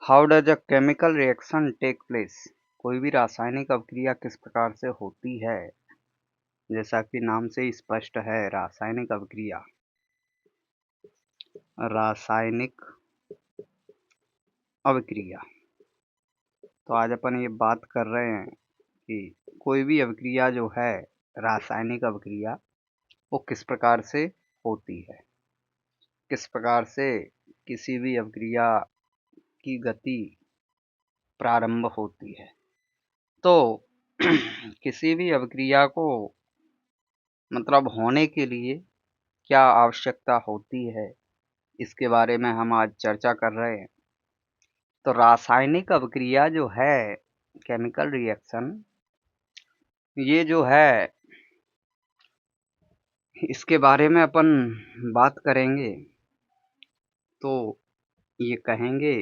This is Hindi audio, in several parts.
How does a chemical reaction take place? कोई भी रासायनिक अभिक्रिया किस प्रकार से होती है? जैसा कि नाम से ही स्पष्ट है, रासायनिक अभिक्रिया। रासायनिक अभिक्रिया। तो आज अपन ये बात कर रहे हैं कि कोई भी अभिक्रिया जो है, रासायनिक अभिक्रिया, वो किस प्रकार से होती है, किस प्रकार से किसी भी अभिक्रिया की गति प्रारंभ होती है। तो किसी भी अभिक्रिया को मतलब होने के लिए क्या आवश्यकता होती है, इसके बारे में हम आज चर्चा कर रहे हैं। तो रासायनिक अभिक्रिया जो है, केमिकल रिएक्शन, ये जो है इसके बारे में अपन बात करेंगे तो ये कहेंगे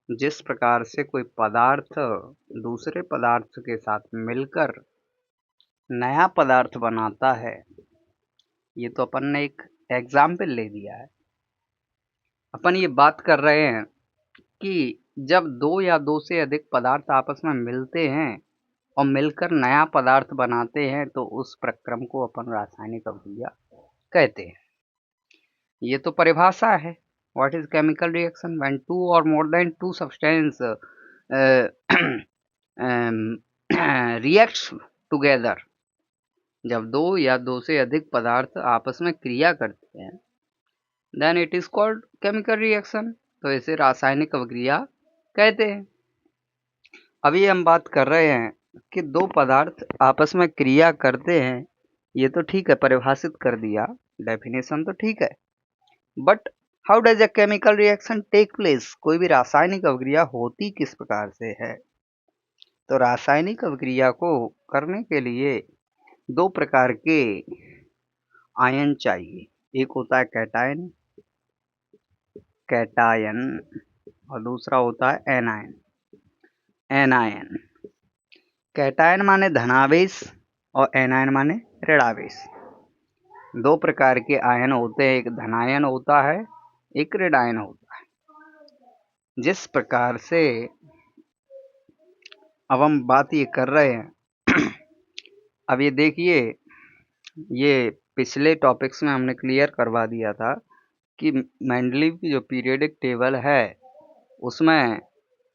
जिस प्रकार से कोई पदार्थ दूसरे पदार्थ के साथ मिलकर नया पदार्थ बनाता है। ये तो अपन ने एक एग्जाम्पल ले दिया है। अपन ये बात कर रहे हैं कि जब दो या दो से अधिक पदार्थ आपस में मिलते हैं और मिलकर नया पदार्थ बनाते हैं तो उस प्रक्रम को अपन रासायनिक अभिक्रिया कहते हैं। ये तो परिभाषा है। What is chemical reaction? When two or more than two substance reacts together. जब दो या दो से अधिक पदार्थ आपस में क्रिया करते हैं, then it is called chemical reaction. तो इसे रासायनिक अभिक्रिया कहते हैं। अभी हम बात कर रहे हैं कि दो पदार्थ आपस में क्रिया करते हैं, ये तो ठीक है, परिभाषित कर दिया, डेफिनेशन तो ठीक है। But how does a chemical reaction take place? कोई भी रासायनिक अभिक्रिया होती किस प्रकार से है? तो रासायनिक अभिक्रिया को करने के लिए दो प्रकार के आयन चाहिए। एक होता है कैटायन, कैटायन, और दूसरा होता है एनायन, एनायन। कैटायन माने धनावेश और एनायन माने ऋणावेश। दो प्रकार के आयन होते हैं, एक धनायन होता है, एक ऋणायन होता है। जिस प्रकार से अब हम बात ये कर रहे हैं अब ये देखिए, ये पिछले टॉपिक्स में हमने क्लियर करवा दिया था कि मेंडलीव की जो पीरियोडिक टेबल है उसमें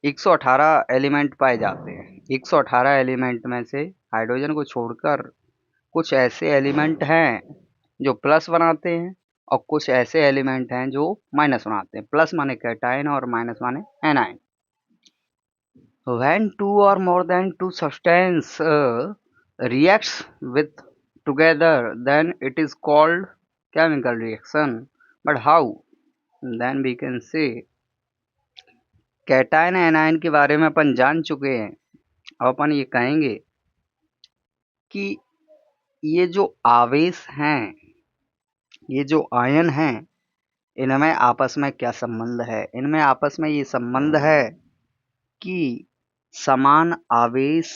118 एलिमेंट पाए जाते हैं। 118 एलिमेंट में से हाइड्रोजन को छोड़कर कुछ ऐसे एलिमेंट हैं जो प्लस बनाते हैं और कुछ ऐसे एलिमेंट हैं जो माइनस बनाते हैं। प्लस माने कैटायन और माइनस माने anion. When two or more than two substance reacts with together, then it is called chemical reaction. But how? Then we can say cation anion के बारे में अपन जान चुके हैं। अब अपन ये कहेंगे कि ये जो आवेश हैं, ये जो आयन हैं, इनमें आपस में क्या संबंध है? इनमें आपस में ये संबंध है कि समान आवेश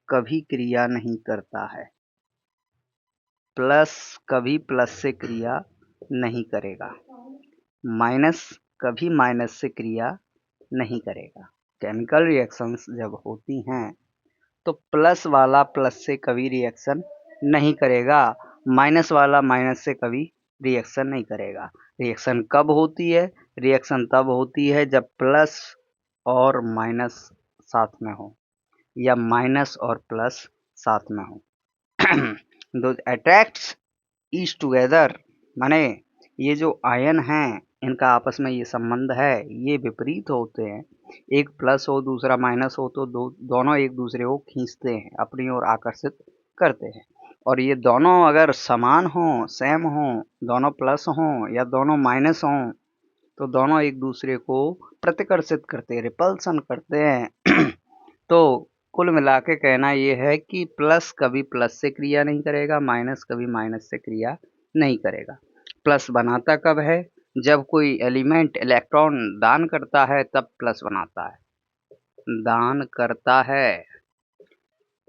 कभी क्रिया नहीं करता है। प्लस कभी प्लस से क्रिया नहीं करेगा, माइनस कभी माइनस से क्रिया नहीं करेगा। केमिकल रिएक्शंस जब होती हैं तो प्लस वाला प्लस से कभी रिएक्शन नहीं करेगा, माइनस वाला माइनस से कभी रिएक्शन नहीं करेगा। रिएक्शन कब होती है? रिएक्शन तब होती है जब प्लस और माइनस साथ में हो या माइनस और प्लस साथ में हो। दो अट्रैक्ट्स ईच टुगेदर, माने ये जो आयन हैं इनका आपस में ये संबंध है, ये विपरीत होते हैं। एक प्लस हो दूसरा माइनस हो तो दोनों एक दूसरे को खींचते हैं, अपनी ओर आकर्षित करते हैं। और ये दोनों अगर समान हों, सेम हों, दोनों प्लस हों या दोनों माइनस हों, तो दोनों एक दूसरे को प्रतिकर्षित करते हैं, रिपल्सन करते हैं। तो कुल मिला के कहना ये है कि प्लस कभी प्लस से क्रिया नहीं करेगा, माइनस कभी माइनस से क्रिया नहीं करेगा। प्लस बनाता कब है? जब कोई एलिमेंट इलेक्ट्रॉन दान करता है तब प्लस बनाता है, दान करता है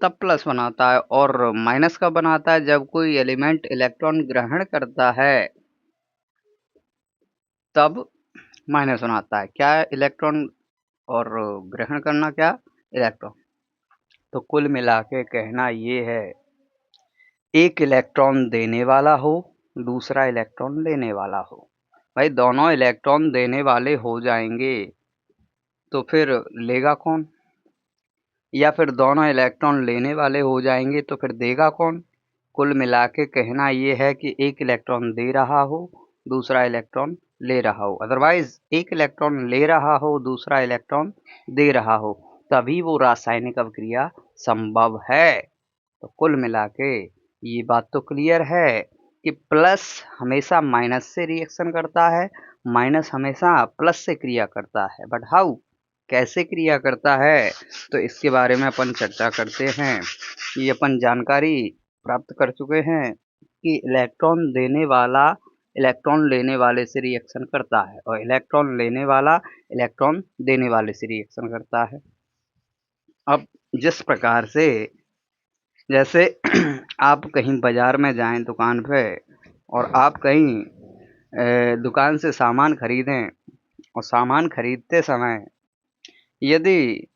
तब प्लस बनाता है। और माइनस कब बनाता है? जब कोई एलिमेंट इलेक्ट्रॉन ग्रहण करता है तब माइनस बनाता है। क्या इलेक्ट्रॉन और ग्रहण करना क्या, इलेक्ट्रॉन। तो कुल मिला के कहना ये है, एक इलेक्ट्रॉन देने वाला हो, दूसरा इलेक्ट्रॉन लेने वाला हो। भाई दोनों इलेक्ट्रॉन देने वाले हो जाएंगे तो फिर लेगा कौन, या फिर दोनों इलेक्ट्रॉन लेने वाले हो जाएंगे तो फिर देगा कौन। कुल मिला के कहना ये है कि एक इलेक्ट्रॉन दे रहा हो, दूसरा इलेक्ट्रॉन ले रहा हो। अदरवाइज एक इलेक्ट्रॉन ले रहा हो, दूसरा इलेक्ट्रॉन दे रहा हो, तभी वो रासायनिक अभिक्रिया संभव है। तो कुल मिला के ये बात तो क्लियर है कि प्लस हमेशा माइनस से रिएक्शन करता है, माइनस हमेशा प्लस से क्रिया करता है। बट हाउ, कैसे क्रिया करता है, तो इसके बारे में अपन चर्चा करते हैं। ये अपन जानकारी प्राप्त कर चुके हैं कि इलेक्ट्रॉन देने वाला इलेक्ट्रॉन लेने वाले से रिएक्शन करता है और इलेक्ट्रॉन लेने वाला इलेक्ट्रॉन देने वाले से रिएक्शन करता है। अब जिस प्रकार से, जैसे आप कहीं बाजार में जाएं दुकान पे, और आप कहीं दुकान से सामान खरीदें, और सामान खरीदते समय यदि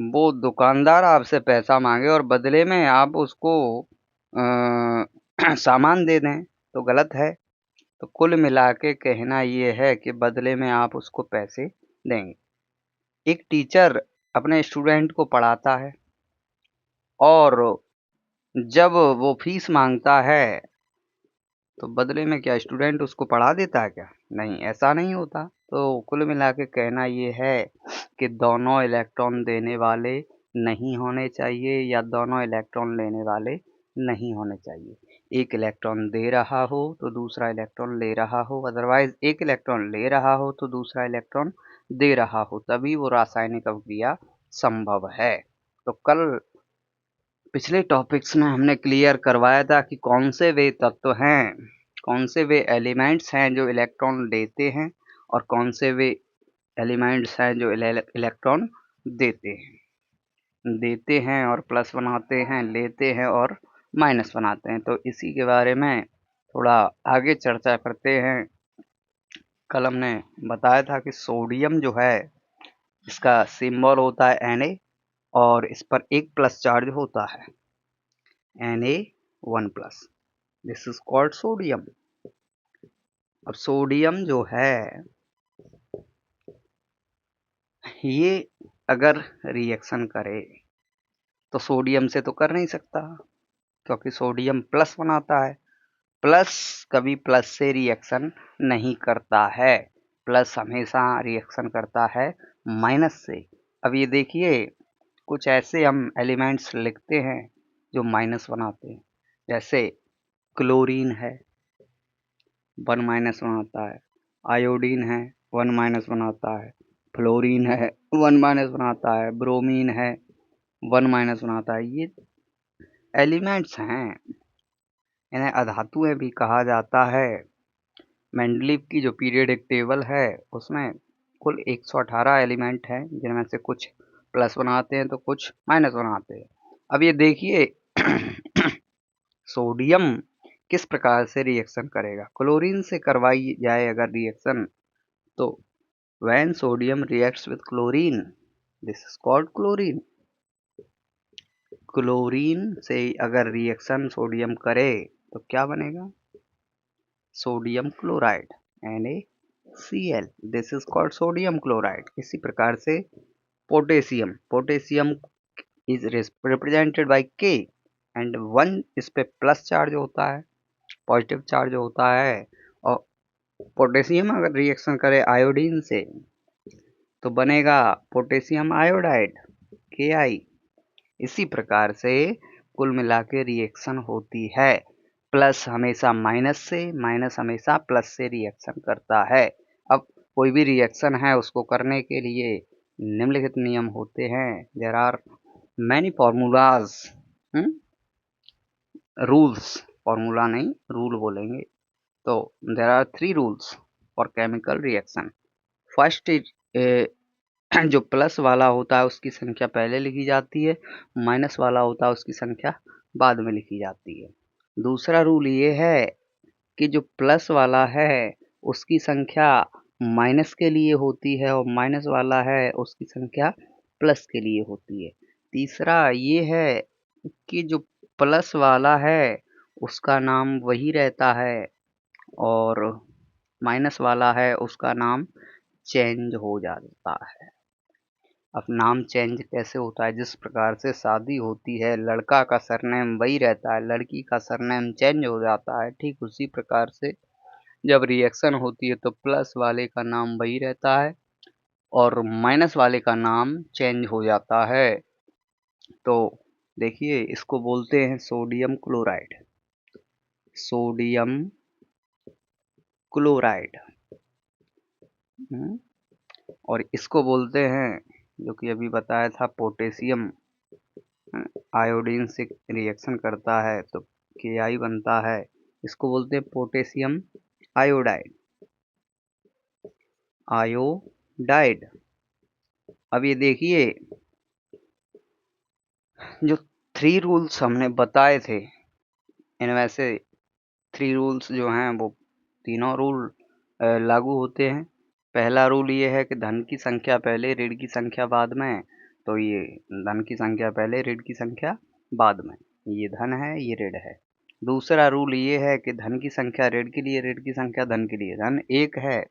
वो दुकानदार आपसे पैसा मांगे और बदले में आप उसको सामान दे दें तो गलत है। तो कुल मिला के कहना ये है कि बदले में आप उसको पैसे देंगे। एक टीचर अपने स्टूडेंट को पढ़ाता है और जब वो फीस मांगता है तो बदले में क्या स्टूडेंट उसको पढ़ा देता है क्या? नहीं, ऐसा नहीं होता। तो कुल मिला के कहना ये है कि दोनों इलेक्ट्रॉन देने वाले नहीं होने चाहिए या दोनों इलेक्ट्रॉन लेने वाले नहीं होने चाहिए। एक इलेक्ट्रॉन दे रहा हो तो दूसरा इलेक्ट्रॉन ले रहा हो, अदरवाइज एक इलेक्ट्रॉन ले रहा हो तो दूसरा इलेक्ट्रॉन दे रहा हो, तभी वो रासायनिक अभिक्रिया संभव है। तो कल पिछले टॉपिक्स में हमने क्लियर करवाया था कि कौन से वे तत्व हैं, कौन से वे एलिमेंट्स हैं जो इलेक्ट्रॉन लेते हैं और कौन से वे एलिमेंट्स हैं जो इलेक्ट्रॉन देते हैं और प्लस बनाते हैं, लेते हैं और माइनस बनाते हैं। तो इसी के बारे में थोड़ा आगे चर्चा करते हैं। कल हमने बताया था कि सोडियम जो है इसका सिंबल होता है Na और इस पर एक प्लस चार्ज होता है, Na1+। This is called sodium. अब सोडियम जो है ये अगर रिएक्शन करे तो सोडियम से तो कर नहीं सकता, क्योंकि सोडियम प्लस बनाता है। प्लस कभी प्लस से रिएक्शन नहीं करता है, प्लस हमेशा रिएक्शन करता है माइनस से। अब ये देखिए, कुछ ऐसे हम एलिमेंट्स लिखते हैं जो माइनस बनाते हैं, जैसे क्लोरीन है 1- बनाता है, आयोडीन है 1- बनाता है, फ्लोरीन है 1- बनाता है, ब्रोमीन है 1- बनाता है। ये एलिमेंट्स हैं, इन्हें अधातुएं भी कहा जाता है। मेंडलीव की जो पीरियोडिक टेबल है उसमें कुल 118 एलिमेंट हैं, जिनमें से कुछ प्लस बनाते हैं तो कुछ माइनस बनाते हैं। अब ये देखिए सोडियम किस प्रकार से रिएक्शन करेगा। क्लोरीन से करवाई जाए अगर रिएक्शन, तो when sodium reacts with chlorine, this is called chlorine। Chlorine से अगर रिएक्शन सोडियम करे तो क्या बनेगा, sodium chloride NaCl, this is called sodium chloride. इसी प्रकार से potassium is represented by K and 1 इस पे प्लस चार्ज होता है, पॉजिटिव चार्ज होता है। और पोटेशियम अगर रिएक्शन करे आयोडीन से तो बनेगा पोटेशियम आयोडाइड Ki। इसी प्रकार से कुल मिला के रिएक्शन होती है। प्लस हमेशा माइनस से, माइनस हमेशा प्लस से रिएक्शन करता है। अब कोई भी रिएक्शन है उसको करने के लिए निम्नलिखित नियम होते हैं। There are many formulas, rules, formula नहीं रूल बोलेंगे। तो there are 3 rules for chemical reaction. First जो प्लस वाला होता है उसकी संख्या पहले लिखी जाती है, माइनस वाला होता है उसकी संख्या बाद में लिखी जाती है। दूसरा रूल ये है कि जो प्लस वाला है उसकी संख्या माइनस के लिए होती है और माइनस वाला है उसकी संख्या प्लस के लिए होती है। तीसरा ये है कि जो प्लस वाला है उसका नाम वही रहता है और माइनस वाला है उसका नाम चेंज हो जाता है। अब नाम चेंज कैसे होता है? जिस प्रकार से शादी होती है, लड़का का सरनेम वही रहता है, लड़की का सरनेम चेंज हो जाता है, ठीक उसी प्रकार से जब रिएक्शन होती है तो प्लस वाले का नाम वही रहता है और माइनस वाले का नाम चेंज हो जाता है। तो देखिए, इसको बोलते हैं सोडियम क्लोराइड। Sodium chloride. और इसको बोलते हैं, जो कि अभी बताया था, पोटेशियम आयोडीन से रिएक्शन करता है तो KI बनता है। इसको बोलते हैं पोटेशियम आयोडाइड। आयोडाइड। अब ये देखिए, जो 3 रूल्स हमने बताए थे, इनमें से 3 रूल्स जो हैं वो तीनों रूल लागू होते हैं। पहला रूल ये है कि धन की संख्या पहले, ऋण की संख्या बाद में। तो ये धन की संख्या पहले, ऋण की संख्या बाद में। ये धन है, ये ऋण है। दूसरा रूल ये है कि धन की संख्या ऋण के लिए, ऋण की संख्या धन के लिए। धन 1 है,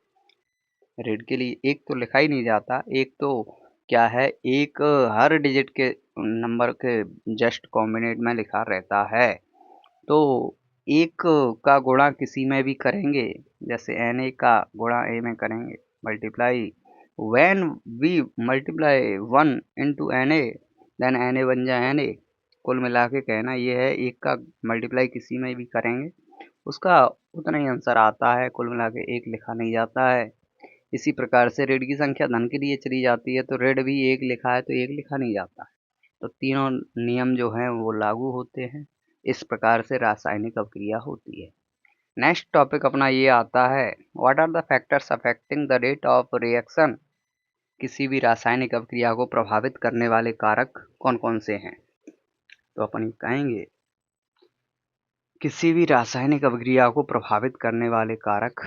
ऋण के लिए 1 तो लिखा ही नहीं जाता। 1 तो क्या है, 1 हर डिजिट के नंबर के जस्ट कॉम्बिनेट में लिखा रहता है। तो 1 का गुणा किसी में भी करेंगे, जैसे Na का गुणा A में करेंगे, multiply when we multiply 1 into Na, then Na बन जाए Na। कुल मिला के कहना ये है, 1 का मल्टीप्लाई किसी में भी करेंगे उसका उतना ही आंसर आता है, कुल मिला के 1 लिखा नहीं जाता है। इसी प्रकार से ऋण की संख्या धन के लिए चली जाती है तो ऋण भी 1 लिखा है तो 1 लिखा नहीं जाता। तो तीनों नियम जो हैं वो लागू होते हैं। इस प्रकार से रासायनिक अभिक्रिया होती है। नेक्स्ट टॉपिक अपना ये आता है, what are the factors affecting the rate of reaction. किसी भी रासायनिक अभिक्रिया को प्रभावित करने वाले कारक कौन कौन से हैं? तो अपन कहेंगे, किसी भी रासायनिक अभिक्रिया को प्रभावित करने वाले कारक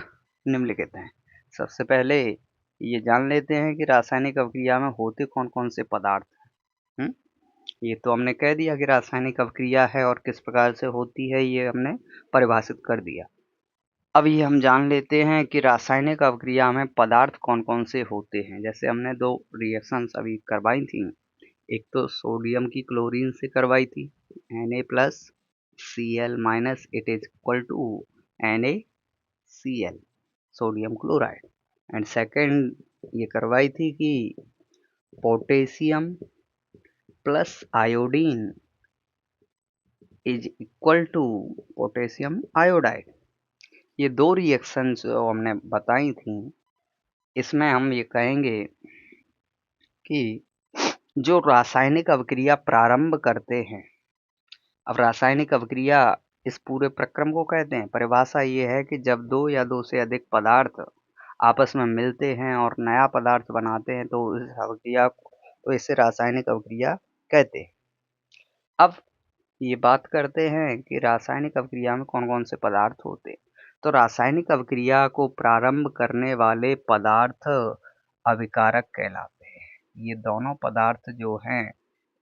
निम्नलिखित हैं। सबसे पहले ये जान लेते हैं कि रासायनिक अभिक्रिया में होते कौन कौन से पदार्थ हैं। ये तो हमने कह दिया कि रासायनिक अभिक्रिया है और किस प्रकार से होती है, ये हमने परिभाषित कर दिया। अब ये हम जान लेते हैं कि रासायनिक अभिक्रिया में पदार्थ कौन कौन से होते हैं। जैसे हमने 2 रिएक्शंस अभी करवाई थी, एक तो सोडियम की क्लोरीन से करवाई थी, Na+Cl- it is equal to NaCl, sodium chloride. And second ये करवाई थी कि potassium plus iodine is equal to potassium iodide. ये 2 रिएक्शन जो हमने बताई थी, इसमें हम ये कहेंगे कि जो रासायनिक अभिक्रिया प्रारंभ करते हैं, अब रासायनिक अभिक्रिया इस पूरे प्रक्रम को कहते हैं। परिभाषा ये है कि जब 2 या 2 से अधिक पदार्थ आपस में मिलते हैं और नया पदार्थ बनाते हैं तो इस अभिक्रिया को, तो इसे रासायनिक अभिक्रिया कहते हैं। अब ये बात करते हैं कि रासायनिक अभिक्रिया में कौन कौन से पदार्थ होते हैं। तो रासायनिक अभिक्रिया को प्रारंभ करने वाले पदार्थ अभिकारक कहलाते हैं। ये दोनों पदार्थ जो हैं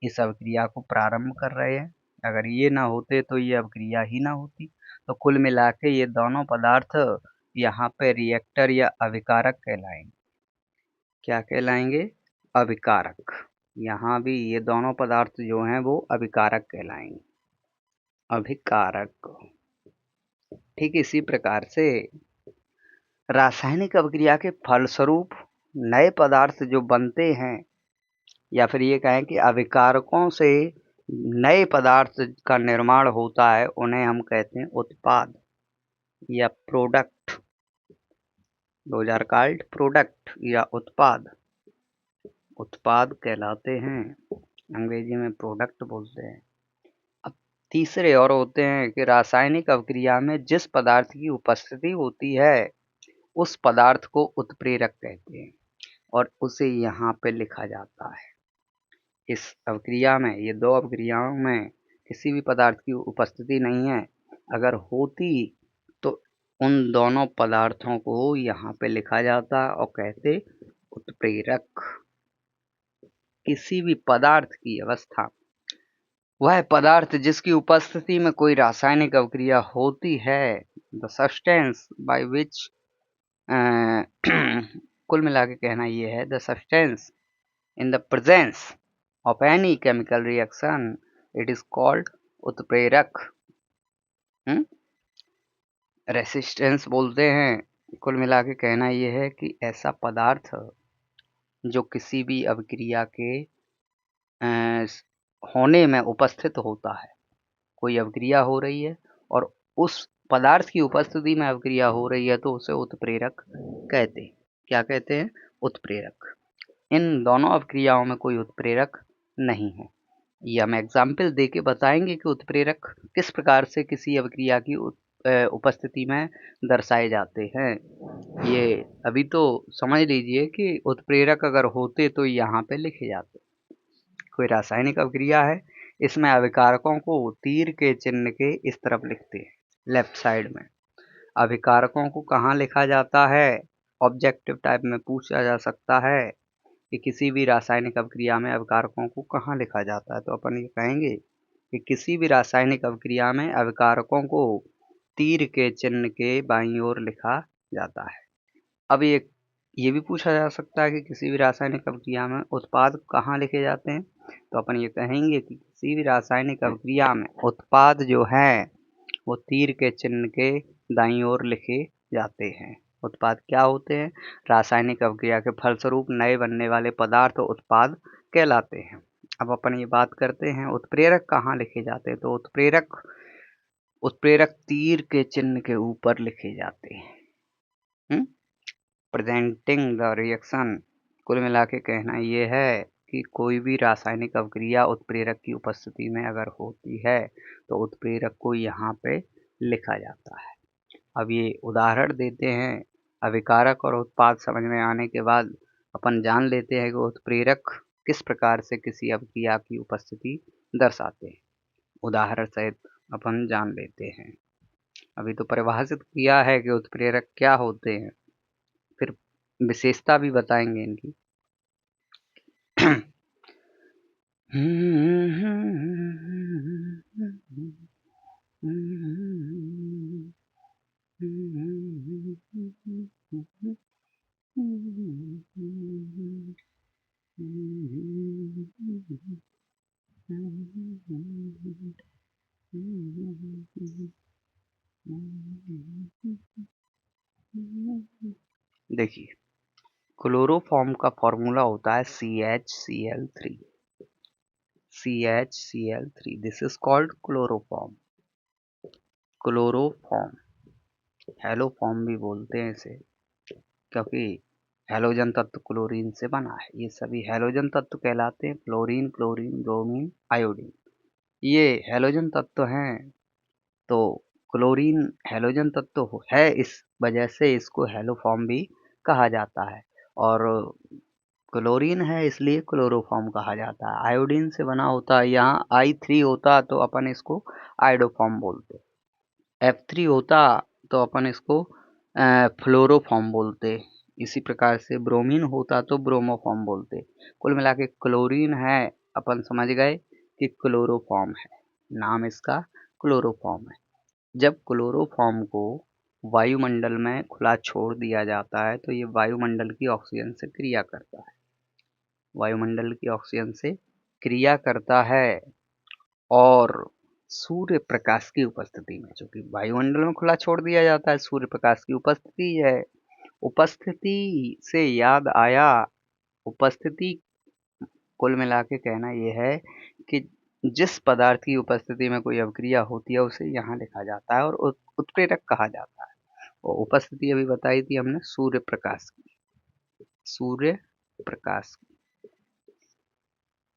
इस अभिक्रिया को प्रारंभ कर रहे हैं, अगर ये ना होते तो ये अभिक्रिया ही ना होती। तो कुल मिला के ये दोनों पदार्थ यहाँ पे रिएक्टर या अभिकारक कहलाएंगे। क्या कहलाएंगे? अभिकारक। यहाँ भी ये दोनों पदार्थ जो हैं वो अभिकारक कहलाएंगे, अभिकारक। ठीक इसी प्रकार से रासायनिक अभिक्रिया के फलस्वरूप नए पदार्थ जो बनते हैं, या फिर ये कहें कि अभिकारकों से नए पदार्थ का निर्माण होता है, उन्हें हम कहते हैं उत्पाद या product. Those are called product या उत्पाद। उत्पाद कहलाते हैं, अंग्रेजी में प्रोडक्ट बोलते हैं। अब तीसरे और होते हैं कि रासायनिक अभिक्रिया में जिस पदार्थ की उपस्थिति होती है उस पदार्थ को उत्प्रेरक कहते हैं और उसे यहाँ पे लिखा जाता है। इस अभिक्रिया में, ये 2 अभिक्रियाओं में किसी भी पदार्थ की उपस्थिति नहीं है, अगर होती तो उन दोनों पदार्थों को यहाँ पे लिखा जाता है और कहते उत्प्रेरक। किसी भी पदार्थ की अवस्था वह पदार्थ जिसकी उपस्थिति में कोई रासायनिक अभिक्रिया होती है, द सब्सटेंस बाय विच, कुल मिला के कहना ये है, the substance in the presence of any chemical reaction it is called उत्प्रेरक। रेसिस्टेंस बोलते हैं। कुल मिला के कहना ये है कि ऐसा पदार्थ जो किसी भी अभिक्रिया के होने में उपस्थित होता है। कोई अभिक्रिया हो रही है और उस पदार्थ की उपस्थिति में अभिक्रिया हो रही है तो उसे उत्प्रेरक कहते हैं। क्या कहते हैं? उत्प्रेरक। इन दोनों अभिक्रियाओं में कोई उत्प्रेरक नहीं है। ये हम एग्जाम्पल दे के बताएंगे कि उत्प्रेरक किस प्रकार से किसी अभिक्रिया की उपस्थिति में दर्शाए जाते हैं। ये अभी तो समझ लीजिए कि उत्प्रेरक अगर होते तो यहाँ पे लिखे जाते। कोई रासायनिक अभिक्रिया है, इसमें अभिकारकों को तीर के चिन्ह के इस तरफ लिखते हैं, लेफ्ट साइड में। अभिकारकों को कहाँ लिखा जाता है? ऑब्जेक्टिव टाइप में पूछा जा सकता है कि किसी भी रासायनिक अभिक्रिया में अभिकारकों को कहाँ लिखा जाता है, तो अपन ये कहेंगे कि किसी भी रासायनिक अभिक्रिया में अभिकारकों को तीर के चिन्ह के बाईं ओर लिखा जाता है। अब ये भी पूछा जा सकता है कि किसी भी रासायनिक अभिक्रिया में उत्पाद कहाँ लिखे जाते हैं, तो अपन ये कहेंगे कि किसी भी रासायनिक अभिक्रिया में उत्पाद जो है वो तीर के चिन्ह के दाईं ओर लिखे जाते हैं। उत्पाद क्या होते हैं? रासायनिक अभिक्रिया के फलस्वरूप नए बनने वाले पदार्थ उत्पाद कहलाते हैं। अब अपन ये बात करते हैं उत्प्रेरक कहाँ लिखे जाते हैं, तो उत्प्रेरक तीर के चिन्ह के ऊपर लिखे जाते हैं। Presenting the reaction. कुल मिला के कहना ये है कि कोई भी रासायनिक अभिक्रिया उत्प्रेरक की उपस्थिति में अगर होती है तो उत्प्रेरक को यहाँ पे लिखा जाता है। अब ये उदाहरण देते हैं। अभिकारक और उत्पाद समझ में आने के बाद अपन जान लेते हैं कि उत्प्रेरक किस प्रकार से किसी अभिक्रिया की उपस्थिति दर्शाते हैं। उदाहरण सहित अपन जान लेते हैं। अभी तो परिभाषित किया है कि उत्प्रेरक क्या होते हैं, फिर विशेषता भी बताएंगे इनकी। देखिए, क्लोरोफॉर्म का फॉर्मूला होता है CHCl3। CHCl3, this is called chloroform. Chloroform, haloform भी बोलते हैं इसे, क्योंकि हेलोजन तत्व क्लोरीन से बना है। ये सभी हेलोजन तत्व कहलाते हैं। फ्लोरीन, क्लोरीन, ब्रोमीन, आयोडीन, ये हेलोजन तत्व हैं। तो क्लोरीन हेलोजन तत्व है, इस वजह से इसको हेलोफॉर्म भी कहा जाता है। और क्लोरीन है इसलिए क्लोरोफॉर्म कहा जाता है। आयोडीन से बना होता है, यहाँ I3 होता तो अपन इसको आयोडोफॉर्म बोलते। F3 होता तो अपन इसको फ्लोरोफॉर्म बोलते। इसी प्रकार से ब्रोमीन होता तो ब्रोमोफॉर्म बोलते। कुल मिला के क्लोरीन है, अपन समझ गए कि क्लोरोफॉर्म है, नाम इसका क्लोरोफॉर्म है। जब क्लोरोफॉर्म को वायुमंडल में खुला छोड़ दिया जाता है तो ये वायुमंडल की ऑक्सीजन से क्रिया करता है। वायुमंडल की ऑक्सीजन से क्रिया करता है और सूर्य प्रकाश की उपस्थिति में, चूंकि वायुमंडल में खुला छोड़ दिया जाता है, सूर्य प्रकाश की उपस्थिति है। उपस्थिति से याद आया, उपस्थिति कुल मिला के कहना यह है कि जिस पदार्थ की उपस्थिति में कोई अभिक्रिया होती है उसे यहाँ लिखा जाता है और उत्प्रेरक कहा जाता है। और उपस्थिति अभी बताई थी हमने सूर्य प्रकाश की, सूर्य प्रकाश की।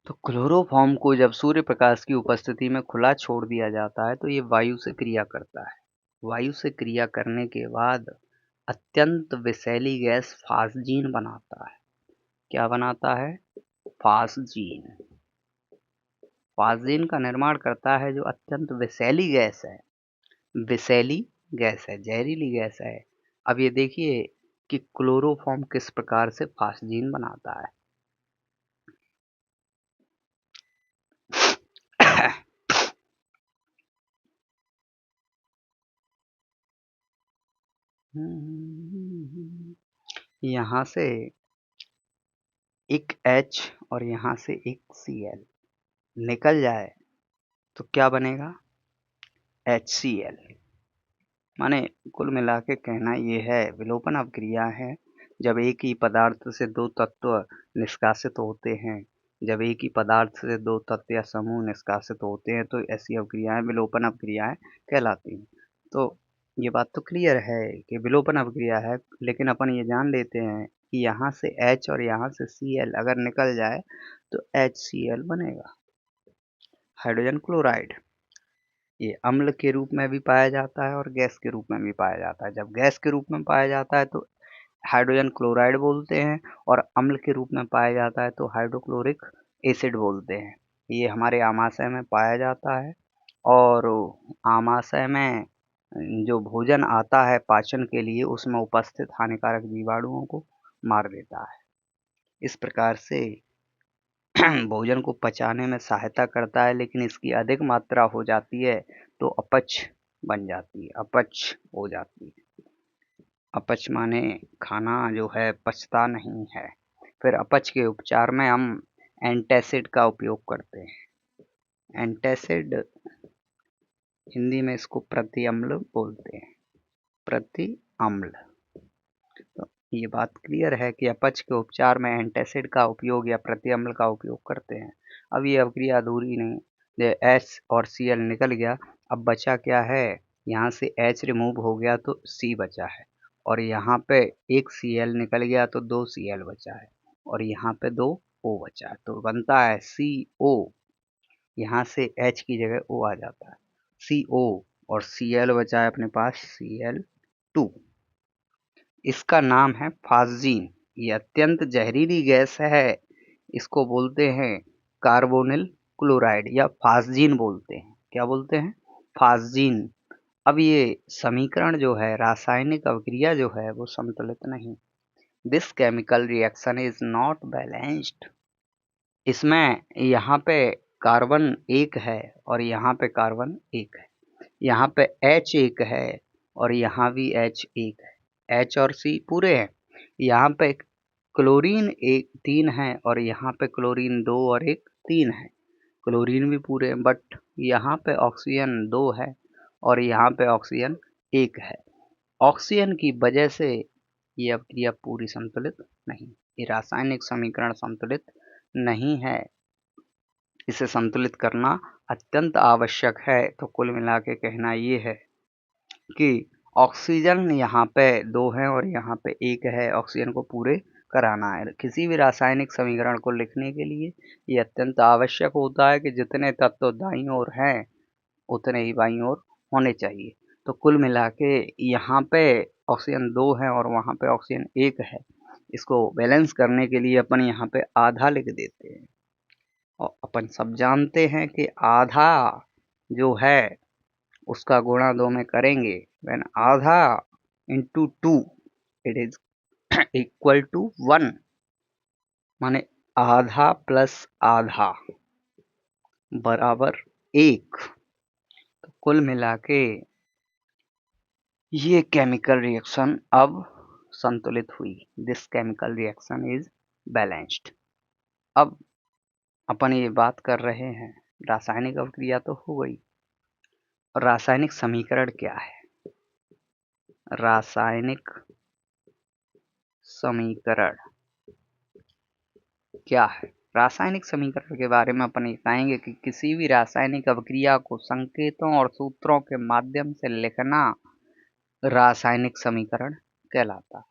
तो क्लोरोफॉर्म को जब सूर्य प्रकाश की उपस्थिति में खुला छोड़ दिया जाता है तो ये वायु से क्रिया करता है। वायु से क्रिया करने के बाद अत्यंत विषैली गैस फास्जीन बनाता है। क्या बनाता है? फास्जीन। फास्जीन का निर्माण करता है जो अत्यंत विषैली गैस है। विषैली गैस है, जहरीली गैस है। अब ये देखिए कि क्लोरोफॉर्म किस प्रकार से फास्जीन बनाता है। यहाँ से एक H और यहाँ से एक Cl निकल जाए तो क्या बनेगा? HCl। माने कुल मिला के कहना ये है, विलोपन अवक्रिया है जब एक ही पदार्थ से दो तत्व निष्कासित होते हैं। जब एक ही पदार्थ से दो तत्व या समूह निष्कासित होते हैं तो ऐसी अवक्रियाएं विलोपन अवक्रियाएं कहलाती हैं। तो ये बात तो क्लियर है कि विलोपन अवक्रिया है, लेकिन अपन ये जान लेते हैं कि यहाँ से H और यहाँ से Cl अगर निकल जाए तो HCl बनेगा, हाइड्रोजन क्लोराइड। ये अम्ल के रूप में भी पाया जाता है और गैस के रूप में भी पाया जाता है। जब गैस के रूप में पाया जाता है तो हाइड्रोजन क्लोराइड बोलते हैं, और अम्ल के रूप में पाया जाता है तो हाइड्रोक्लोरिक एसिड बोलते हैं। ये हमारे आमाशय में पाया जाता है, और आमाशय में जो भोजन आता है पाचन के लिए उसमें उपस्थित हानिकारक जीवाणुओं को मार देता है। इस प्रकार से भोजन को पचाने में सहायता करता है, लेकिन इसकी अधिक मात्रा हो जाती है तो अपच बन जाती है, अपच हो जाती है। अपच माने खाना जो है पचता नहीं है। फिर अपच के उपचार में हम एंटासिड का उपयोग करते हैं। एंटासिड हिंदी में इसको प्रति अम्ल बोलते हैं, प्रति अम्ल। तो ये बात क्लियर है कि अपच के उपचार में एंटासिड का उपयोग या प्रति अम्ल का उपयोग करते हैं। अब ये अवक्रिया अधूरी नहीं, H और Cl निकल गया, अब बचा क्या है? यहाँ से H रिमूव हो गया तो C बचा है, और यहाँ पे एक Cl निकल गया तो दो Cl बचा है, और यहाँ पे दो O बचा है, तो बनता है CO। यहाँ से H की जगह O आ जाता है, CO, और Cl बचा है अपने पास Cl2। इसका नाम है फास्जीन। ये अत्यंत जहरीली गैस है, इसको बोलते हैं कार्बोनिल क्लोराइड या फास्जीन बोलते हैं। क्या बोलते हैं? फास्जीन। अब ये समीकरण जो है, रासायनिक अवक्रिया जो है वो संतुलित नहीं। This chemical reaction is not balanced. इसमें यहाँ पे कार्बन एक है और यहाँ पे कार्बन एक है, यहाँ पे H एक है और यहाँ भी H एक है, H और C पूरे हैं। यहाँ पे क्लोरीन एक तीन है और यहाँ पे क्लोरीन दो और एक तीन है, क्लोरीन भी पूरे हैं, बट यहाँ पे ऑक्सीजन दो है और यहाँ पे ऑक्सीजन एक है। ऑक्सीजन की वजह से ये अवक्रिया पूरी संतुलित नहीं, ये रासायनिक समीकरण संतुलित नहीं है। इसे संतुलित करना अत्यंत आवश्यक है। तो कुल मिला के कहना ये है कि ऑक्सीजन यहाँ पे दो है और यहाँ पे एक है, ऑक्सीजन को पूरे कराना है। किसी भी रासायनिक समीकरण को लिखने के लिए ये अत्यंत आवश्यक होता है कि जितने तत्व दाईं ओर हैं उतने ही बाईं ओर होने चाहिए। तो कुल मिला के यहाँ पे ऑक्सीजन दो है और वहाँ पे ऑक्सीजन एक है, इसको बैलेंस करने के लिए अपन यहाँ पे आधा लिख देते हैं। और अपन सब जानते हैं कि आधा जो है उसका गुणा दो में करेंगे, व्हेन आधा into two it is equal to 1, माने आधा प्लस आधा बराबर 1। तो कुल मिला के ये केमिकल रिएक्शन अब संतुलित हुई। This chemical reaction is balanced. अब अपन ये बात कर रहे हैं, रासायनिक अवक्रिया तो हो गई, और रासायनिक समीकरण क्या है? रासायनिक समीकरण क्या है? रासायनिक समीकरण के बारे में अपन बताएंगे कि किसी भी रासायनिक अभिक्रिया को संकेतों और सूत्रों के माध्यम से लिखना रासायनिक समीकरण कहलाता है।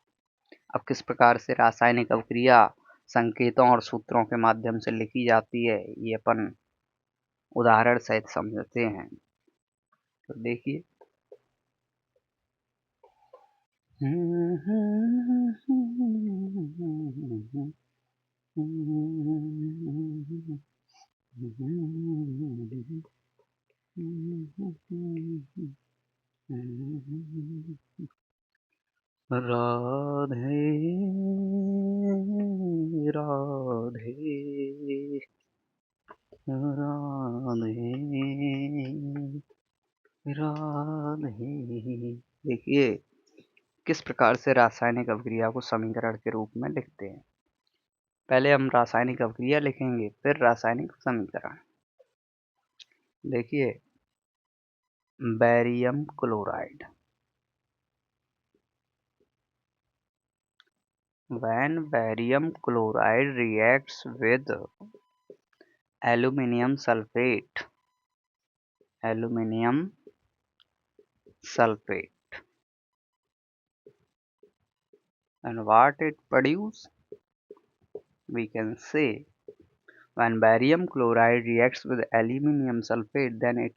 अब किस प्रकार से रासायनिक अभिक्रिया संकेतों और सूत्रों के माध्यम से लिखी जाती है, ये अपन उदाहरण सहित समझते हैं। तो देखिए, राधे राधे राधे राधे। देखिए किस प्रकार से रासायनिक अभिक्रिया को समीकरण के रूप में लिखते हैं। पहले हम रासायनिक अभिक्रिया लिखेंगे, फिर रासायनिक समीकरण। देखिए barium chloride, when barium chloride reacts with aluminium sulfate and what it produce, we can say when barium chloride reacts with aluminium sulfate then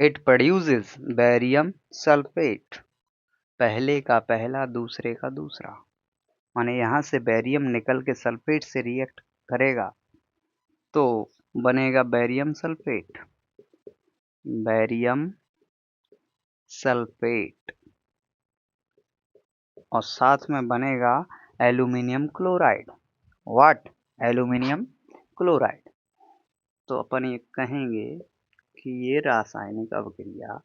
it produces barium sulfate। पहले का पहला दूसरे का दूसरा, माने यहाँ से बैरियम निकल के सल्फेट से रिएक्ट करेगा तो बनेगा बैरियम सल्फेट और साथ में बनेगा aluminium chloride. What? Aluminium chloride. तो अपन ये कहेंगे कि ये रासायनिक अभिक्रिया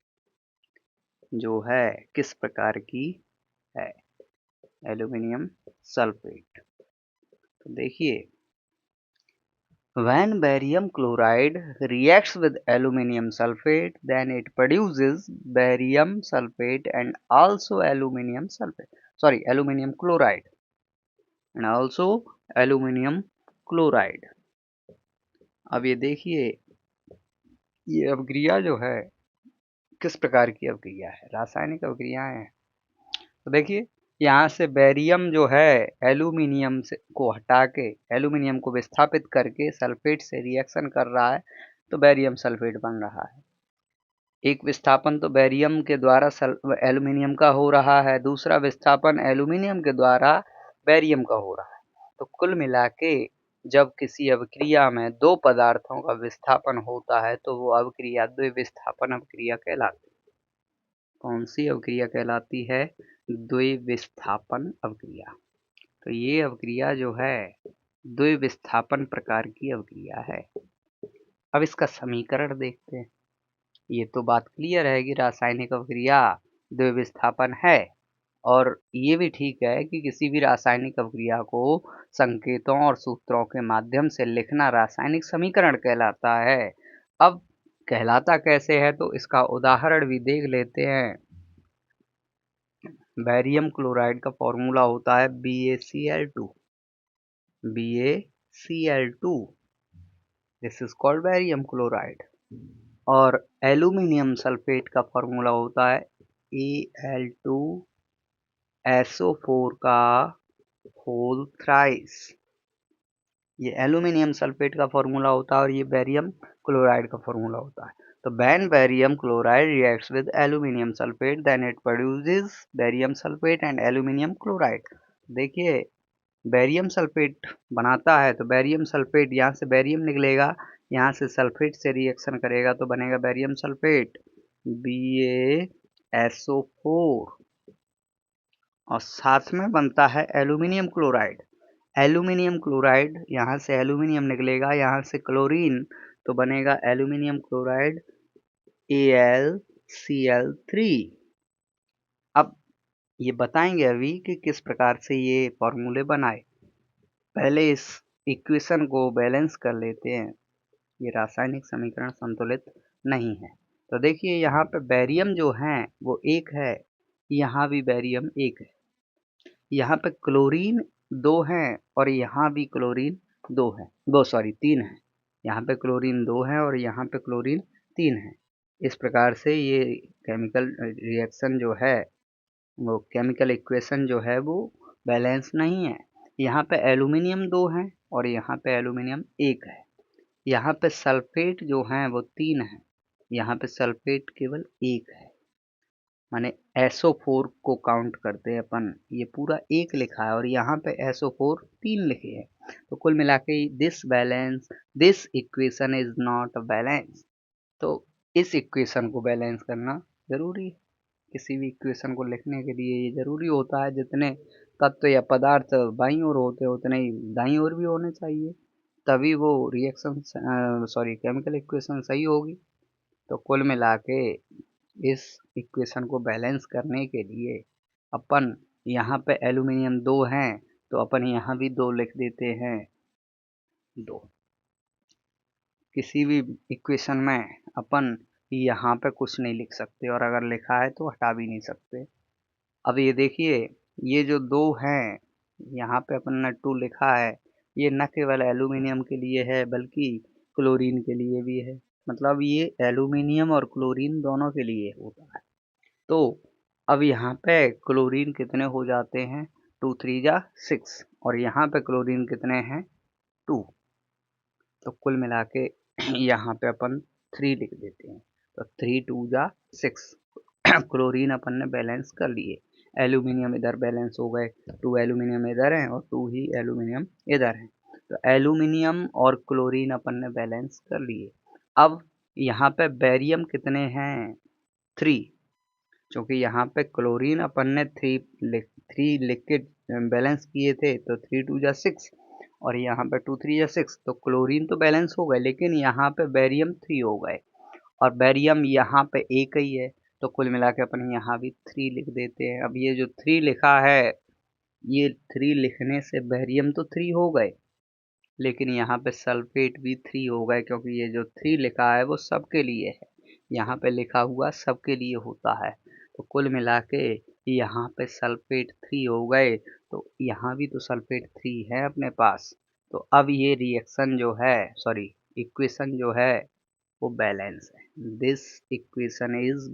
जो है किस प्रकार की है, एल्यूमिनियम सल्फेट। तो देखिए when barium chloride reacts with aluminium sulfate then it produces barium sulfate and also aluminium chloride and also aluminium chloride। अब ये देखिए ये अभिक्रिया जो है किस प्रकार की अभिक्रिया है, रासायनिक अभिक्रियाएं हैं। तो देखिए यहाँ से बैरियम जो है एल्यूमिनियम से को हटा के एल्यूमिनियम को विस्थापित करके सल्फेट से रिएक्शन कर रहा है तो बैरियम सल्फेट बन रहा है। एक विस्थापन तो बैरियम के द्वारा एल्यूमिनियम का हो रहा है, दूसरा विस्थापन एल्यूमिनियम के द्वारा बैरियम का हो रहा है। तो कुल मिला के जब किसी अभिक्रिया में दो पदार्थों का विस्थापन होता है तो वो अभिक्रिया द्विविस्थापन अभिक्रिया कहलाती है। कौन सी अभिक्रिया कहलाती है? द्विविस्थापन अभिक्रिया। तो ये अभिक्रिया जो है द्विविस्थापन प्रकार की अभिक्रिया है। अब इसका समीकरण देखते हैं। ये तो बात क्लियर है कि रासायनिक अभिक्रिया द्विविस्थापन है और ये भी ठीक है कि किसी भी रासायनिक अभिक्रिया को संकेतों और सूत्रों के माध्यम से लिखना रासायनिक समीकरण कहलाता है। अब कहलाता कैसे है तो इसका उदाहरण भी देख लेते हैं। बैरियम क्लोराइड का फॉर्मूला होता है BaCl2। This is called barium chloride. और एल्यूमिनियम सल्फेट का फॉर्मूला होता है Al2SO4 का होल थ्राइस। ये एल्यूमिनियम सल्फेट का फॉर्मूला होता है और ये बैरियम क्लोराइड का फॉर्मूला होता है। तो when barium chloride reacts with aluminium sulfate then it produces barium sulfate and aluminium chloride। देखिए बैरियम सल्फेट बनाता है तो बैरियम सल्फेट यहाँ से बैरियम निकलेगा, यहाँ से सल्फेट से रिएक्शन करेगा तो बनेगा बैरियम सल्फेट BaSO4 और साथ में बनता है एल्यूमिनियम क्लोराइड। एल्यूमिनियम क्लोराइड यहाँ से एल्यूमिनियम निकलेगा, यहाँ से क्लोरीन तो बनेगा एल्यूमिनियम क्लोराइड AlCl3। अब ये बताएंगे अभी कि किस प्रकार से ये फॉर्मूले बनाए। पहले इस इक्वेशन को बैलेंस कर लेते हैं। ये रासायनिक समीकरण संतुलित नहीं है। तो देखिए यहाँ पे बैरियम जो है वो एक है, यहाँ भी बैरियम एक है, यहाँ पे क्लोरीन दो हैं और यहाँ भी क्लोरीन तीन है। यहाँ पे क्लोरीन दो है और यहाँ पे क्लोरीन तीन है। इस प्रकार से ये केमिकल रिएक्शन जो है वो केमिकल इक्वेशन जो है वो बैलेंस नहीं है। यहाँ पे एल्यूमिनियम दो है और यहाँ पे एल्यूमिनियम एक है। यहाँ पे सल्फेट जो है वो तीन है, यहाँ पे सल्फेट केवल एक है। माने SO4 को काउंट करते हैं अपन, ये पूरा एक लिखा है और यहाँ पे SO4 तीन लिखे हैं। तो कुल मिला के this equation is not balance. तो इस इक्वेशन को बैलेंस करना जरूरी है किसी भी इक्वेशन को लिखने के लिए ये जरूरी होता है जितने तत्व या पदार्थ बाईं ओर होते हैं उतने ही दाईं ओर भी होने चाहिए, तभी वो रिएक्शन केमिकल इक्वेशन सही होगी। तो कुल मिला के इस इक्वेशन को बैलेंस करने के लिए अपन यहाँ पे एल्यूमिनियम 2 हैं तो अपन यहाँ भी 2 लिख देते हैं 2। किसी भी इक्वेशन में अपन यहाँ पे कुछ नहीं लिख सकते और अगर लिखा है तो हटा भी नहीं सकते। अब ये देखिए, ये जो 2 हैं यहाँ पे अपन ने 2 लिखा है, ये न केवल एल्यूमिनियम के लिए है बल्कि क्लोरीन के लिए भी है। मतलब ये एल्यूमिनियम और क्लोरीन दोनों के लिए होता है। तो अब यहाँ पे क्लोरीन कितने हो जाते हैं, 2 3 जा 6 और यहाँ पे क्लोरीन कितने हैं 2। तो कुल मिला के यहाँ पे अपन 3 लिख देते हैं। तो 3 2 जा 6 क्लोरीन अपन ने बैलेंस कर लिए। एल्यूमिनियम इधर बैलेंस हो गए, 2 एल्यूमिनियम इधर हैं और 2 ही एल्यूमिनियम इधर हैं। तो एल्यूमिनियम और क्लोरीन अपन ने बैलेंस कर लिए। अब यहाँ पे बेरियम कितने हैं 3, क्योंकि यहाँ पे क्लोरीन अपन ने 3 लिख के बैलेंस किए थे तो 3 2 जा 6 और यहाँ पे 2 3 जा 6। तो क्लोरीन तो बैलेंस हो गए लेकिन यहाँ पे बेरियम 3 हो गए और बेरियम यहाँ पे एक ही है। तो कुल मिला के अपन यहाँ भी 3 लिख देते हैं। अब ये जो 3 लिखा है, ये 3 लिखने से बेरियम तो 3 हो गए लेकिन यहाँ पे सल्फेट भी 3 हो गए, क्योंकि ये जो 3 लिखा है वो सबके लिए है। यहाँ पे लिखा हुआ सबके लिए होता है। तो कुल मिला के यहाँ पे सल्फेट 3 हो गए, तो यहाँ भी तो सल्फेट 3 है अपने पास। तो अब ये रिएक्शन जो है, इक्वेशन जो है वो बैलेंस है। This equation is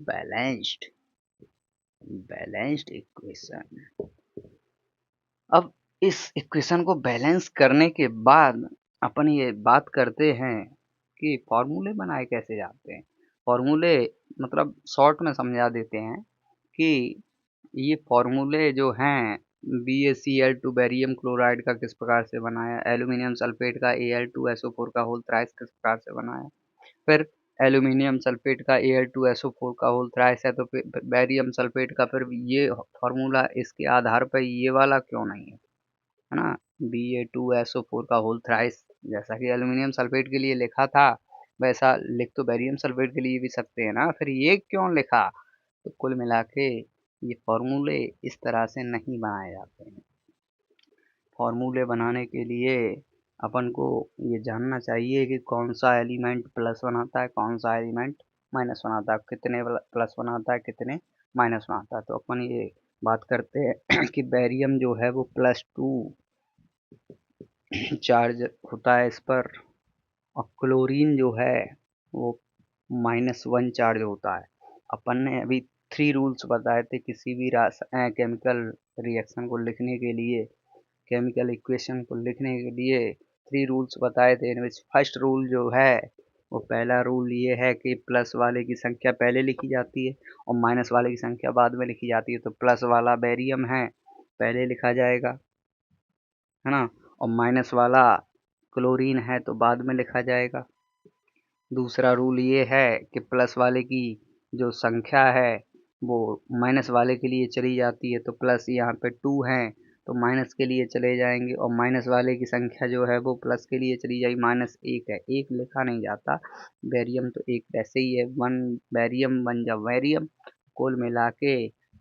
balanced equation. अब इस इक्वेशन को बैलेंस करने के बाद अपन ये बात करते हैं कि फॉर्मूले बनाए कैसे जाते हैं। फॉर्मूले मतलब शॉर्ट में समझा देते हैं कि ये फॉर्मूले जो हैं, BaCl2 बेरियम क्लोराइड का किस प्रकार से बनाया, एल्यूमिनियम सल्फेट का Al2SO4 का होल थ्राइस किस प्रकार से बनाया, फिर एल्यूमिनियम सल्फेट का Al2SO4 का होल थ्राइस है तो फिर बेरियम सल्फेट का फिर ये फॉर्मूला, इसके आधार पर ये वाला क्यों नहीं है ना, Ba2SO4 का होल थ्राइस। जैसा कि एल्यूमिनियम सल्फेट के लिए लिखा था वैसा लिख तो बेरियम सल्फेट के लिए भी सकते हैं ना, फिर ये क्यों लिखा। तो कुल मिला के ये फॉर्मूले इस तरह से नहीं बनाए जाते हैं। फॉर्मूले बनाने के लिए अपन को ये जानना चाहिए कि कौन सा एलिमेंट प्लस बनाता है, कौन सा एलिमेंट माइनस बनाता है, कितने प्लस बनाता है, कितने माइनस बनाता है। तो अपन ये बात करते हैं कि बेरियम जो है वो +2 चार्ज होता है इस पर और क्लोरीन जो है वो -1 चार्ज होता है। अपन ने अभी 3 रूल्स बताए थे किसी भी केमिकल रिएक्शन को लिखने के लिए, केमिकल इक्वेशन को लिखने के लिए 3 रूल्स बताए थे। इनमें फर्स्ट रूल जो है वो पहला रूल ये है कि प्लस वाले की संख्या पहले लिखी जाती है और माइनस वाले की संख्या बाद में लिखी जाती है। तो प्लस वाला बेरियम है पहले लिखा जाएगा, है ना, और माइनस वाला क्लोरीन है तो बाद में लिखा जाएगा। दूसरा रूल ये है कि प्लस वाले की जो संख्या है वो माइनस वाले के लिए चली जाती है, तो प्लस यहाँ पे 2 हैं तो माइनस के लिए चले जाएंगे और माइनस वाले की संख्या जो है वो प्लस के लिए चली जाएगी। -1 है, 1 लिखा नहीं जाता, बेरियम तो एक वैसे ही है, 1 बेरियम 1 जब वेरियम। कुल मिला के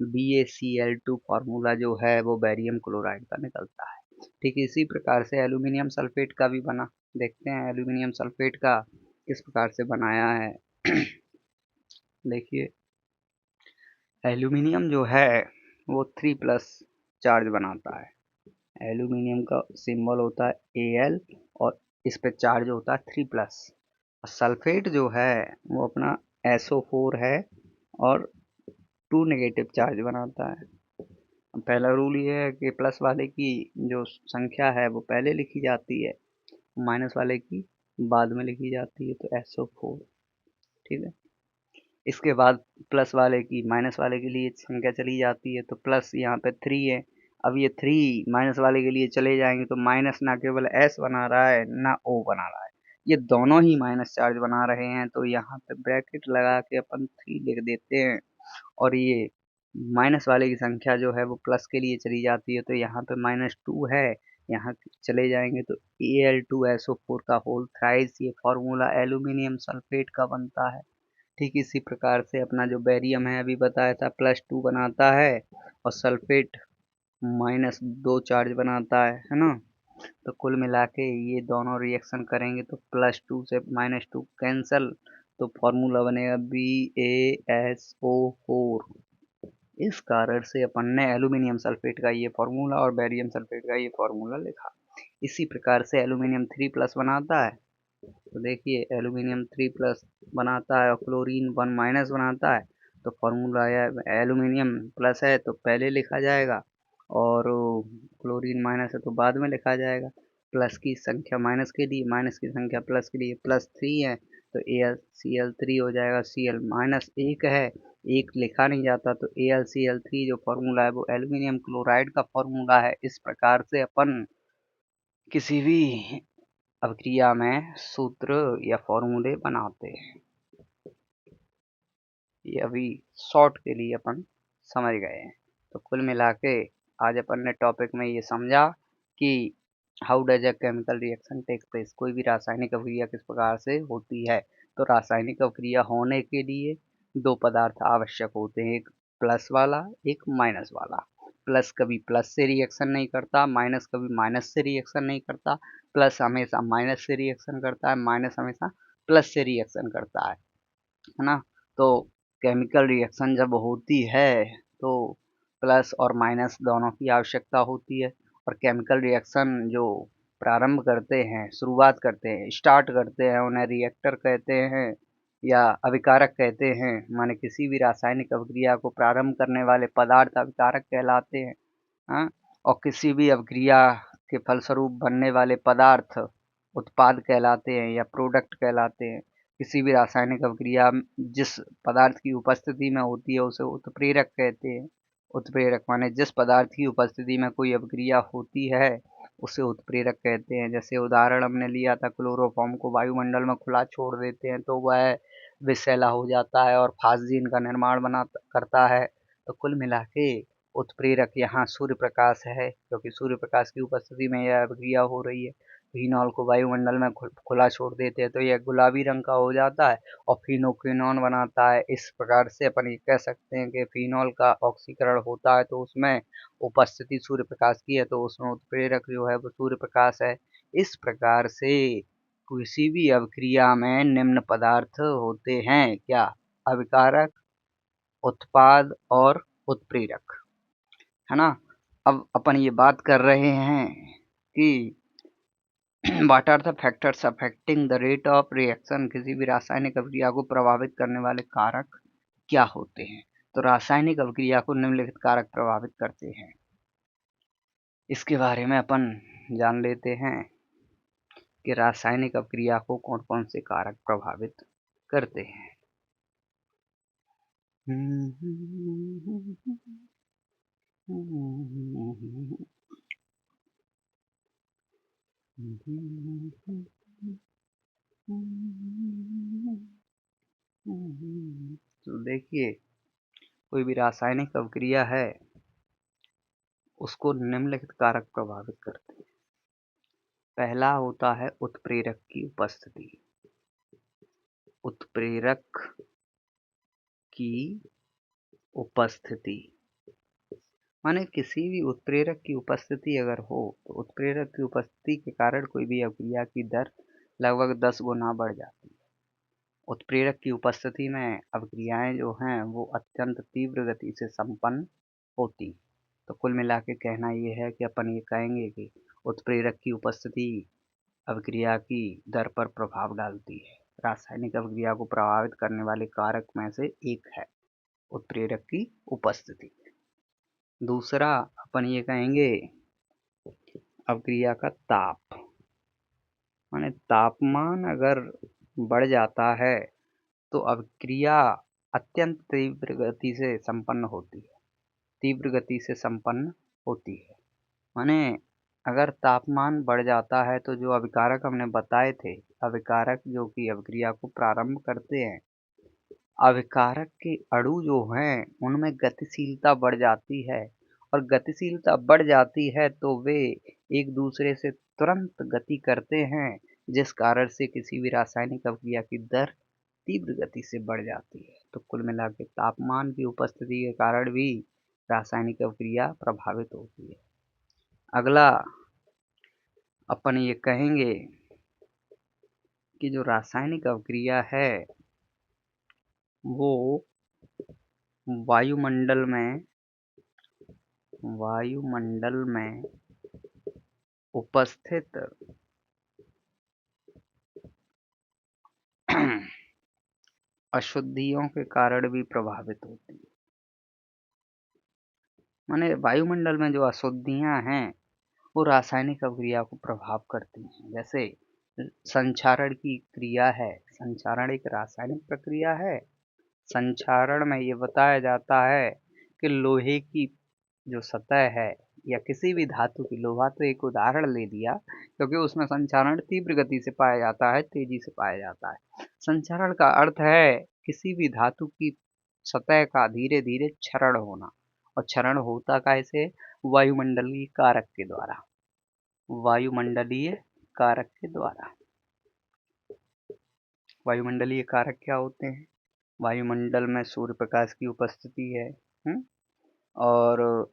BaCl2 फार्मूला जो है वो बेरियम क्लोराइड का निकलता है। ठीक इसी प्रकार से एल्यूमिनियम सल्फेट का भी बना। देखते हैं एल्यूमिनियम सल्फेट का किस प्रकार से बनाया है। देखिए एल्यूमिनियम जो है वो 3+ चार्ज बनाता है। एल्यूमिनियम का सिंबल होता है Al और इस पे चार्ज होता है 3+। सल्फेट जो है वो अपना SO4 है और 2 नेगेटिव चार्ज बनाता है। पहला रूल ये है कि प्लस वाले की जो संख्या है वो पहले लिखी जाती है, माइनस वाले की बाद में लिखी जाती है, तो SO4। ठीक है, इसके बाद प्लस वाले की माइनस वाले के लिए संख्या चली जाती है, तो प्लस यहाँ पे 3 है। अब ये 3 माइनस वाले के लिए चले जाएंगे तो माइनस ना केवल S बना रहा है ना O बना रहा है, ये दोनों ही माइनस चार्ज बना रहे हैं। तो यहाँ पे ब्रैकेट लगा के अपन 3 लिख देते हैं और ये माइनस वाले की संख्या जो है वो प्लस के लिए चली जाती है, तो यहाँ पे -2 है, यहाँ चले जाएंगे तो Al2SO4 का होल थ्राइस, ये फॉर्मूला एल्यूमिनियम सल्फेट का बनता है। ठीक इसी प्रकार से अपना जो बेरियम है अभी बताया था +2 बनाता है, और सल्फेट -2 चार्ज बनाता है ना। तो कुल मिला के ये दोनों रिएक्शन करेंगे तो +2 से -2 कैंसल, तो फॉर्मूला बनेगा BaSO4। इस कारण से अपन ने एल्यूमिनियम सल्फेट का ये फॉर्मूला और बेरियम सल्फेट का ये फॉर्मूला लिखा। इसी प्रकार से एल्यूमिनियम 3+ बनाता है, तो देखिए एल्यूमिनियम 3+ बनाता है और क्लोरीन 1- बनाता है, तो फॉर्मूला एल्यूमिनियम प्लस है तो पहले लिखा जाएगा, और क्लोरीन माइनस है तो बाद में लिखा जाएगा। प्लस की संख्या माइनस के लिए, माइनस की संख्या प्लस के लिए, +3 है तो AlCl3 हो जाएगा। Cl -1 है, एक लिखा नहीं जाता, तो AlCl3 जो फॉर्मूला है वो एल्यूमिनियम क्लोराइड का फॉर्मूला है। इस प्रकार से अपन किसी भी अभिक्रिया में सूत्र या फॉर्मूले बनाते हैं। ये अभी शॉर्ट के लिए अपन समझ गए हैं। तो कुल मिला के आज अपन ने टॉपिक में ये समझा कि how does a chemical reaction take place, कोई भी रासायनिक अभिक्रिया किस प्रकार से होती है। तो रासायनिक अभिक्रिया होने के लिए दो पदार्थ आवश्यक होते हैं, एक प्लस वाला, एक माइनस वाला। प्लस कभी प्लस से रिएक्शन नहीं करता, माइनस कभी माइनस से रिएक्शन नहीं करता, प्लस हमेशा माइनस से रिएक्शन करता है, माइनस हमेशा प्लस से रिएक्शन करता है ना। तो केमिकल रिएक्शन जब होती है तो प्लस और माइनस दोनों की आवश्यकता होती है, और केमिकल रिएक्शन जो प्रारंभ करते हैं, शुरुआत करते हैं, स्टार्ट करते हैं, उन्हें रिएक्टर कहते हैं या अभिकारक कहते हैं। माने किसी भी रासायनिक अभिक्रिया को प्रारंभ करने वाले पदार्थ अभिकारक कहलाते हैं। हाँ, और किसी भी अभिक्रिया के फलस्वरूप बनने वाले पदार्थ उत्पाद कहलाते हैं या प्रोडक्ट कहलाते हैं। किसी भी रासायनिक अभिक्रिया जिस पदार्थ की उपस्थिति में होती है उसे उत्प्रेरक कहते हैं। उत्प्रेरक माने जिस पदार्थ की उपस्थिति में कोई अभिक्रिया होती है उसे उत्प्रेरक कहते हैं। जैसे उदाहरण हमने लिया था, क्लोरोफॉर्म को वायुमंडल में खुला छोड़ देते हैं तो वह विषैला हो जाता है और फास्जीन का निर्माण बना करता है। तो कुल मिला के उत्प्रेरक यहाँ सूर्य प्रकाश है, क्योंकि सूर्य प्रकाश की उपस्थिति में यह अभिक्रिया हो रही है। फिनॉल को वायुमंडल में खुला छोड़ देते हैं तो यह गुलाबी रंग का हो जाता है और फिनोक्विनोन बनाता है। इस प्रकार से अपन ये कह सकते हैं कि फिनॉल का ऑक्सीकरण होता है तो उसमें उपस्थिति सूर्य प्रकाश की है, तो उसमें उत्प्रेरक जो है वो सूर्य प्रकाश है। इस प्रकार से किसी भी अभिक्रिया में निम्न पदार्थ होते हैं क्या? अभिकारक, उत्पाद और उत्प्रेरक, है ना। अब अपन ये बात कर रहे हैं कि what are the factors affecting the rate of reaction, किसी भी रासायनिक अभिक्रिया को प्रभावित करने वाले कारक क्या होते हैं। तो रासायनिक अभिक्रिया को निम्नलिखित कारक प्रभावित करते हैं, इसके बारे में अपन जान लेते हैं कि रासायनिक अभिक्रिया को कौन कौन से कारक प्रभावित करते हैं। तो देखिए, कोई भी रासायनिक अभिक्रिया है उसको निम्नलिखित कारक प्रभावित करते हैं। पहला होता है उत्प्रेरक की उपस्थिति। उत्प्रेरक की उपस्थिति माने किसी भी उत्प्रेरक की उपस्थिति अगर हो तो उत्प्रेरक की उपस्थिति के कारण कोई भी अभिक्रिया की दर लगभग 10 गुना बढ़ जाती है। उत्प्रेरक की उपस्थिति में अभिक्रियाएं जो हैं वो अत्यंत तीव्र गति से संपन्न होती। तो कुल मिला के कहना ये है कि अपन ये कहेंगे कि उत्प्रेरक की उपस्थिति अभिक्रिया की दर पर प्रभाव डालती है। रासायनिक अभिक्रिया को प्रभावित करने वाले कारक में से एक है उत्प्रेरक की उपस्थिति। दूसरा अपन ये कहेंगे अभिक्रिया का ताप, माने तापमान अगर बढ़ जाता है तो अभिक्रिया अत्यंत तीव्र गति से संपन्न होती है। तीव्र गति से संपन्न होती है माने अगर तापमान बढ़ जाता है तो जो अभिकारक हमने बताए थे, अभिकारक जो कि अभिक्रिया को प्रारंभ करते हैं, अभिकारक के अणु जो हैं उनमें गतिशीलता बढ़ जाती है, और गतिशीलता बढ़ जाती है तो वे एक दूसरे से तुरंत गति करते हैं, जिस कारण से किसी भी रासायनिक अभिक्रिया की दर तीव्र गति से बढ़ जाती है। तो कुल मिला के तापमान की उपस्थिति के कारण भी रासायनिक अभिक्रिया प्रभावित होती है। अगला अपन ये कहेंगे कि जो रासायनिक अभिक्रिया है वो वायुमंडल में उपस्थित अशुद्धियों के कारण भी प्रभावित होती है। माने वायुमंडल में जो अशुद्धियां हैं वो रासायनिक अभिक्रिया को प्रभाव करती हैं। जैसे संक्षारण की क्रिया है, संक्षारण एक रासायनिक प्रक्रिया है। संक्षारण में ये बताया जाता है कि लोहे की जो सतह है या किसी भी धातु की, लोहा तो एक उदाहरण ले दिया क्योंकि उसमें संक्षारण तीव्र गति से पाया जाता है, तेजी से पाया जाता है। संक्षारण का अर्थ है किसी भी धातु की सतह का धीरे धीरे क्षरण होना, और क्षरण होता कैसे? वायुमंडलीय कारक के द्वारा, वायुमंडलीय कारक के द्वारा। वायुमंडलीय कारक क्या होते हैं? वायुमंडल में सूर्य प्रकाश की उपस्थिति है, और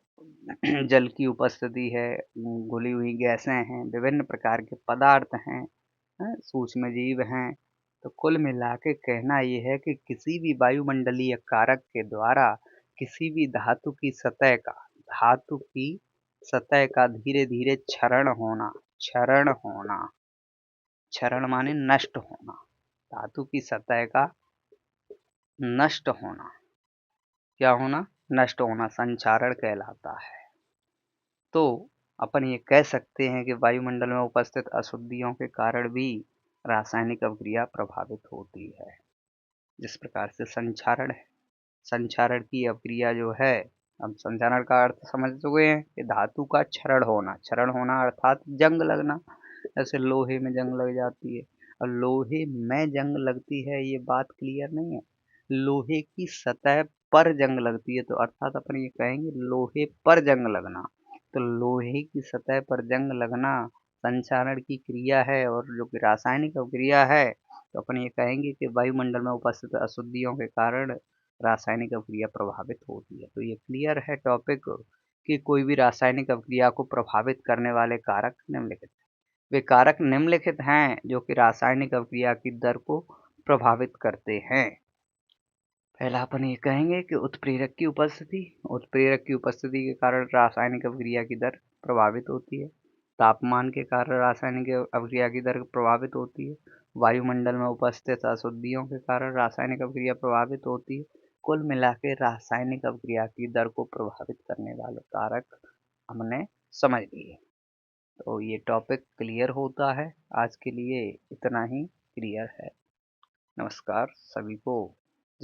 जल की उपस्थिति है, घुली हुई गैसें हैं, विभिन्न प्रकार के पदार्थ हैं, सूक्ष्म जीव हैं। तो कुल मिला के कहना ये है कि किसी भी वायुमंडलीय कारक के द्वारा किसी भी धातु की सतह का धीरे धीरे क्षरण माने नष्ट होना, धातु की सतह का नष्ट होना, क्या होना? नष्ट होना संक्षारण कहलाता है। तो अपन ये कह सकते हैं कि वायुमंडल में उपस्थित अशुद्धियों के कारण भी रासायनिक अभिक्रिया प्रभावित होती है। जिस प्रकार से संक्षारण है, संक्षारण की अभिक्रिया जो है, हम संक्षारण का अर्थ समझ चुके हैं कि धातु का क्षरण होना अर्थात जंग लगना। जैसे लोहे में जंग लग जाती है, और लोहे में जंग लगती है ये बात क्लियर नहीं है, लोहे की सतह पर जंग लगती है। तो अर्थात अपन ये कहेंगे लोहे पर जंग लगना। तो लोहे की सतह पर जंग लगना संक्षारण की क्रिया है, और जो कि रासायनिक अभिक्रिया है। तो अपन ये कहेंगे कि वायुमंडल में उपस्थित अशुद्धियों के कारण रासायनिक अभिक्रिया प्रभावित होती है। तो ये क्लियर है टॉपिक कि कोई भी रासायनिक अभिक्रिया को प्रभावित करने वाले कारक निम्नलिखित हैं। वे कारक निम्नलिखित हैं जो कि रासायनिक अभिक्रिया की दर को प्रभावित करते हैं। पहला अपन ये कहेंगे कि उत्प्रेरक की उपस्थिति के कारण रासायनिक अभिक्रिया की दर प्रभावित होती है। तापमान के कारण रासायनिक अभिक्रिया की दर प्रभावित होती है। वायुमंडल में उपस्थित अशुद्धियों के कारण रासायनिक अभिक्रिया प्रभावित होती है। कुल मिला के रासायनिक अभिक्रिया की दर को प्रभावित करने वाले कारक हमने समझ लिए। तो ये टॉपिक क्लियर होता है। आज के लिए इतना ही क्लियर है। नमस्कार सभी को।